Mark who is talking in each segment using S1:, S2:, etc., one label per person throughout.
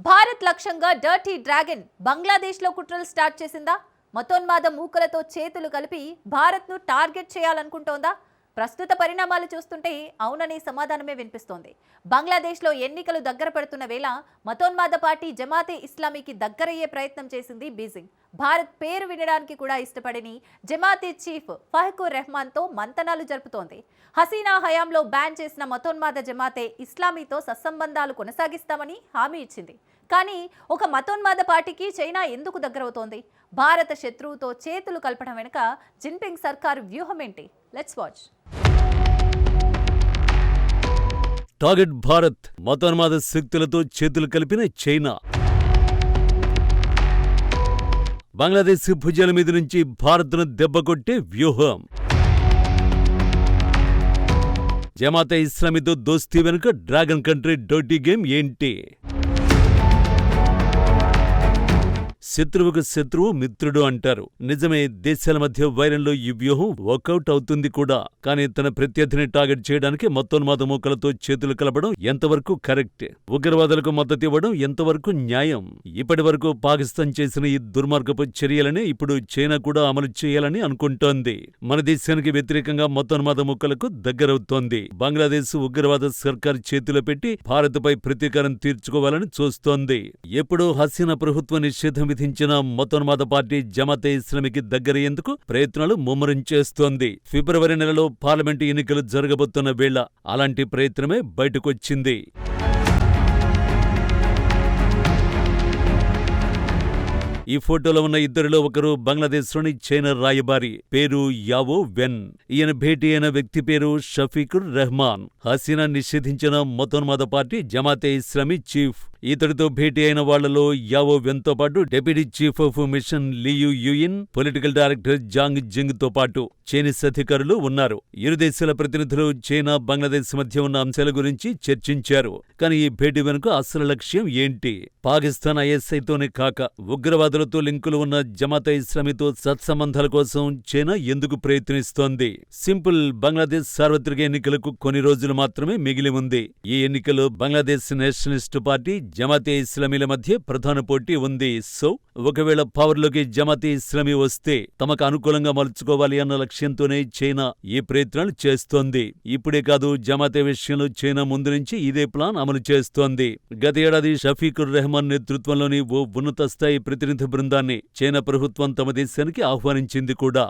S1: భారత్ లక్ష్యంగా dirty dragon బంగ్లాదేశ్లో కుట్రలు స్టార్ట్ చేసిందా? మతోన్మాద మూకలతో చేతులు కలిపి భారత్ను టార్గెట్ చేయాలనుకుంటోందా? ప్రస్తుత పరిణామాలు చూస్తుంటే అవునని సమాధానమే వినిపిస్తోంది. బంగ్లాదేశ్లో ఎన్నికలు దగ్గర పడుతున్న వేళ మతోన్మాద పార్టీ జమాతే ఇస్లామీకి దగ్గరయ్యే ప్రయత్నం చేసింది బీజింగ్. భారత్ పేరు వినడానికి కూడా ఇష్టపడని జమాతే చీఫ్ ఫహ్కూర్ రెహమాన్తో మంతనాలు జరుపుతోంది. హసీనా హయాంలో బ్యాన్ చేసిన మతోన్మాద జమాతే ఇస్లామీతో సత్సంబంధాలు కొనసాగిస్తామని హామీ ఇచ్చింది. కానీ ఒక మతోన్మాద పార్టీకి చైనా ఎందుకు దగ్గరవుతోంది? భారత శత్రువుతో చేతులు కలపడం వెనుక జిన్పింగ్ సర్కారు వ్యూహం ఏంటి? Let's watch.
S2: టార్గెట్ భారత్, మతోన్మాద శక్తులతో చేతులు కలిపిన చైనా. బంగ్లాదేశ్ భుజాల మీద నుంచి భారత్ను దెబ్బకొట్టే వ్యూహం. జమాతే ఇస్లామీతో దోస్తీ వెనుక డ్రాగన్ కంట్రీ డర్టీ గేమ్ ఏంటి? శత్రువుకు శత్రువు మిత్రుడు అంటారు. నిజమే, దేశాల మధ్య వైరంలో ఈ వ్యూహం వర్కౌట్ అవుతుంది కూడా. కానీ తన ప్రత్యర్థిని టార్గెట్ చేయడానికి మతోన్మాద మూకలతో చేతులు కలపడం ఎంతవరకు కరెక్ట్? ఉగ్రవాదులకు మద్దతు ఇవ్వడం ఎంతవరకు న్యాయం? ఇప్పటి వరకు పాకిస్తాన్ చేసిన ఈ దుర్మార్గపు చర్యలని ఇప్పుడు చైనా కూడా అమలు చేయాలని అనుకుంటోంది. మన దేశానికి వ్యతిరేకంగా మతోన్మాద మూకలకు దగ్గరవుతోంది. బంగ్లాదేశ్ ఉగ్రవాద సర్కార్ చేతిలో పెట్టి భారత్పై ప్రతీకారం తీర్చుకోవాలని చూస్తోంది. ఎప్పుడూ హసీనా ప్రభుత్వ నిషేధం విధించిన మతోన్మాద పార్టీ జమాతే ఇస్లామీకి దగ్గరయ్యేందుకు ప్రయత్నాలు ముమ్మరం చేస్తోంది. ఫిబ్రవరి నెలలో పార్లమెంటు ఎన్నికలు జరగబోతున్న వేళ అలాంటి ప్రయత్నమే బయటకొచ్చింది. ఈ ఫోటోలో ఉన్న ఇద్దరిలో ఒకరు బంగ్లాదేశ్లోని చైనా రాయబారి, పేరు యావో వెన్. ఈయన భేటీ అయిన వ్యక్తి పేరు షఫీకుర్ రెహమాన్, హసీనా నిషేధించిన మతోన్మాద పార్టీ జమాతే ఇస్లామీ చీఫ్. ఇతడితో భేటీ అయిన వాళ్లలో యావో వెన్తో పాటు deputy chief of mission Liu Yuyin, political director Zhang Jing తో పాటు చైనీస్ అధికారులు ఉన్నారు. ఇరు దేశాల ప్రతినిధులు చైనా, బంగ్లాదేశ్ మధ్య ఉన్న అంశాల గురించి చర్చించారు. కానీ ఈ భేటీ వెనుక అసలు లక్ష్యం ఏంటి? పాకిస్తాన్ ఐఎస్ఐతోనే కాక ఉగ్రవాదులతో లింకులు ఉన్న జమాతే ఇస్లామీతో సత్సంబంధాల కోసం చైనా ఎందుకు ప్రయత్నిస్తోంది? సింపుల్, బంగ్లాదేశ్ సార్వత్రిక ఎన్నికలకు కొన్ని రోజులు మాత్రమే మిగిలి ఉంది. ఈ ఎన్నికల్లో బంగ్లాదేశ్ నేషనలిస్టు పార్టీ, జమాతే ఇస్లామీల మధ్య ప్రధాన పోటీ ఉంది. సో ఒకవేళ పవర్లోకి జమాతే ఇస్లామీ వస్తే తమకు అనుకూలంగా మలుచుకోవాలి అన్న లక్ష్యంతోనే చైనా ఈ ప్రయత్నాలు చేస్తోంది. ఇప్పుడే కాదు, జమాతే విషయంలో చైనా ముందు నుంచి ఇదే ప్లాన్ అమలు చేస్తోంది. గత ఏడాది షఫీకుర్ రెహమాన్ నేతృత్వంలోని ఓ ఉన్నత స్థాయి ప్రతినిధి బృందాన్ని చైనా ప్రభుత్వం తమ దేశానికి ఆహ్వానించింది కూడా.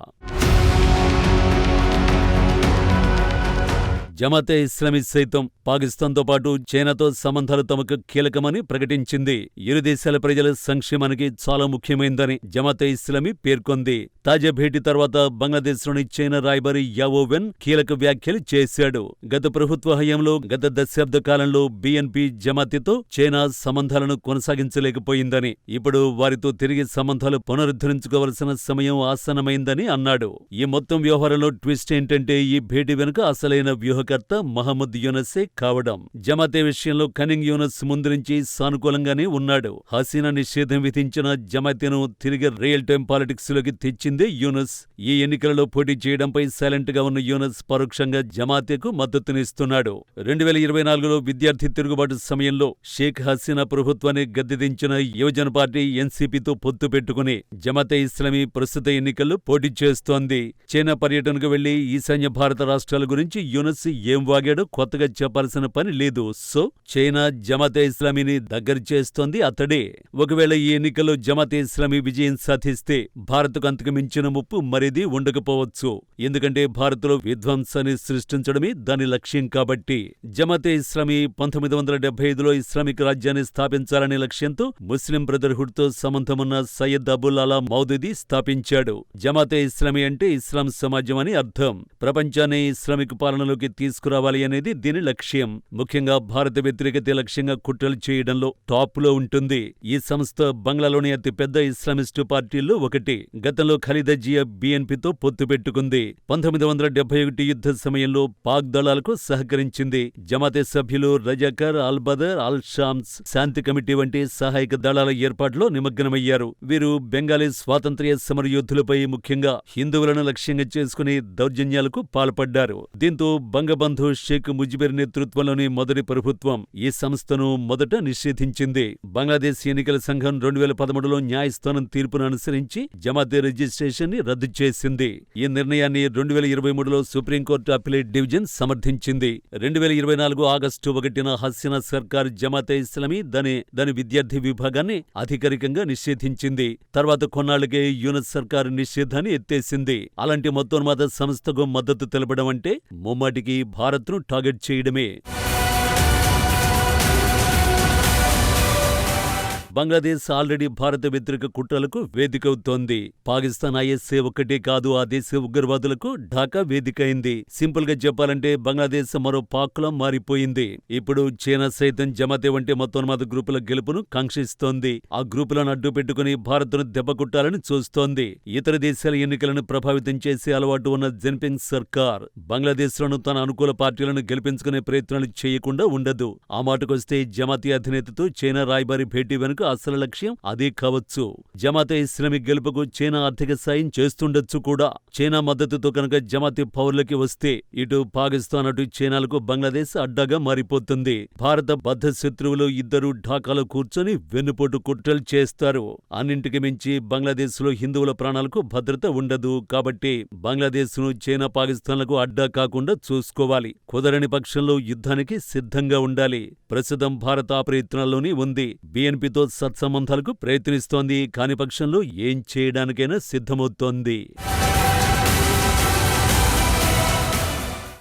S2: జమాతే ఇస్లామీ సైతం పాకిస్తాన్తో పాటు చైనాతో సంబంధాలు తమకు కీలకమని ప్రకటించింది. ఇరు దేశాల ప్రజల సంక్షేమానికి చాలా ముఖ్యమైందని జమాతే ఇస్లామీ పేర్కొంది. తాజా భేటీ తర్వాత బంగ్లాదేశ్లోని చైనా రాయబారి యావో వెన్ కీలక వ్యాఖ్యలు చేశాడు. గత ప్రభుత్వ హయాంలో గత దశాబ్ద కాలంలో బిఎన్పి జమాతేతో చైనా సంబంధాలను కొనసాగించలేకపోయిందని, ఇప్పుడు వారితో తిరిగి సంబంధాలు పునరుద్ధరించుకోవలసిన సమయం ఆసన్నమైందని అన్నాడు. ఈ మొత్తం వ్యవహారంలో ట్విస్ట్ ఏంటంటే, ఈ భేటీ వెనుక అసలైన వ్యూహకర్త మహమ్మద్ యూనసే కావడం. జమాతే విషయంలో కనింగ్ యూనస్ ముందు నుంచి సానుకూలంగానే ఉన్నాడు. హసీనా నిషేధం విధించిన జమాతేను తిరిగి రియల్ టైం పాలిటిక్స్ లోకి తెచ్చిందే యూనస్. ఈ ఎన్నికలలో పోటీ చేయడంపై సైలెంట్ గా ఉన్న యూనస్ పరోక్షంగా జమాతేకు మద్దతునిస్తున్నాడు. 2024లో విద్యార్థి తిరుగుబాటు సమయంలో షేక్ హసీనా ప్రభుత్వాన్ని గద్దెదించిన యువజన పార్టీ ఎన్సీపీతో పొత్తు పెట్టుకుని జమాతే ఇస్లామీ ప్రస్తుత ఎన్నికల్లో పోటీ చేస్తోంది. చైనా పర్యటనకు వెళ్లి ఈశాన్య భారత రాష్ట్రాల గురించి యూనస్ ఏం వాగాడో కొత్తగా చెప్పాల్సిన పని లేదు. సో చైనా జమాతే ఇస్లామీని దగ్గర చేస్తోంది అతడే. ఒకవేళ ఈ ఎన్నికల్లో జమాతే ఇస్లామీ విజయం సాధిస్తే భారత్కు అంతకు మించిన ముప్పు మరేది ఉండకపోవచ్చు. ఎందుకంటే భారత్లో విధ్వంసాన్ని సృష్టించడమే దాని లక్ష్యం కాబట్టి. జమాతే ఇస్లామీ 1975లో ఇస్లామిక్ రాజ్యాన్ని స్థాపించాలనే లక్ష్యంతో ముస్లిం బ్రదర్హుడ్ తో సంబంధమున్న సయ్యద్ అబుల్ అలా మౌదూదీ స్థాపించాడు. జమాతే ఇస్లామీ అంటే ఇస్లాం సమాజం అని అర్థం. ప్రపంచాన్ని ఇస్లామిక్ పాలనలోకి తీసుకురావాలి అనేది దీని లక్ష్యం. ముఖ్యంగా భారత వ్యతిరేకత లక్ష్యంగా కుట్రలు చేయడంలో టాప్ లో ఉంటుంది. ఈ సంస్థ బంగ్లాలోని అతిపెద్ద ఇస్లామిస్టు పార్టీల్లో ఒకటి. గతంలో ఖలీదా జియా బిఎన్పితో పొత్తు పెట్టుకుంది. 1971 యుద్ధ సమయంలో పాక్ దళాలకు సహకరించింది. జమాతే సభ్యులు రజాకర్, అల్ బదర్, అల్ షామ్స్ శాంతి కమిటీ వంటి సహాయక దళాల ఏర్పాటులో నిమగ్నమయ్యారు. వీరు బెంగాలీ స్వాతంత్ర్య సమరయోధులపై, ముఖ్యంగా హిందువులను లక్ష్యంగా చేసుకుని దౌర్జన్యాలకు పాల్పడ్డారు. దీంతో బంగ బంగబంధు షేక్ ముజిబుర్ నేతృత్వంలోని మొదటి ప్రభుత్వం ఈ సంస్థను మొదట నిషేధించింది. బంగ్లాదేశ్ ఎన్నికల సంఘం 2013లో న్యాయస్థానం తీర్పును అనుసరించి జమాతే రిజిస్ట్రేషన్ ని రద్దు చేసింది. ఈ నిర్ణయాన్ని 2023లో సుప్రీంకోర్టు అప్పీలేట్ డివిజన్ సమర్థించింది. 2024 ఆగస్టు 1న హసీనా సర్కార్ జమాతే ఇస్లామీ దాని విద్యార్థి విభాగాన్ని అధికారికంగా నిషేధించింది. తర్వాత కొన్నాళ్లకే యూనస్ సర్కార్ నిషేధాన్ని ఎత్తేసింది. అలాంటి మతోన్మాద సంస్థకు మద్దతు తెలపడం అంటే ముమ్మాటికి భారత్ను టార్గెట్ చేయడమే. బంగ్లాదేశ్ ఆల్రెడీ భారత వ్యతిరేక కుట్రలకు వేదికవుతోంది. పాకిస్తాన్ ఐఎస్ఏ ఒక్కటే కాదు, ఆ దేశ ఉగ్రవాదులకు ఢాకా వేదికైంది. సింపుల్ గా చెప్పాలంటే బంగ్లాదేశ్ మరో పాక్లా మారిపోయింది. ఇప్పుడు చైనా సైతం జమాతే వంటి మతోన్మాద గ్రూపుల గెలుపును కాంక్షిస్తోంది. ఆ గ్రూపులను అడ్డు పెట్టుకుని భారత్ను దెబ్బకొట్టాలని చూస్తోంది. ఇతర దేశాల ఎన్నికలను ప్రభావితం చేసే అలవాటు ఉన్న జిన్పింగ్ సర్కార్ బంగ్లాదేశ్లోనూ తన అనుకూల పార్టీలను గెలిపించుకునే ప్రయత్నాలు చేయకుండా ఉండదు. ఆ మాటకొస్తే జమాతే అధినేతతో చైనా రాయబారి భేటీ వెనుక అసలు లక్ష్యం అదే కావచ్చు. జమాతే ఇస్లామిక్ గెలుపుకు చైనా ఆర్థిక సాయం చేస్తుండొచ్చు కూడా. చైనా మద్దతుతో కనుక జమాతే పౌరులకి వస్తే ఇటు పాకిస్తాన్ అటు చైనాలకు బంగ్లాదేశ్ అడ్డాగా మారిపోతుంది. భారత బద్ధ శత్రువులు ఇద్దరు ఢాకాలో కూర్చొని వెన్నుపోటు కుట్రలు చేస్తారు. అన్నింటికి మించి బంగ్లాదేశ్లో హిందువుల ప్రాణాలకు భద్రత ఉండదు. కాబట్టి బంగ్లాదేశ్ను చైనా పాకిస్తాన్లకు అడ్డా కాకుండా చూసుకోవాలి. కుదరని పక్షంలో యుద్ధానికి సిద్ధంగా ఉండాలి. ప్రస్తుతం భారత ఆ ప్రయత్నాల్లోనే ఉంది. బీఎన్పీతో సత్సంబంధాలకు ప్రయత్నిస్తోంది. కాని పక్షంలో ఏం చేయడానికైనా సిద్ధమవుతోంది.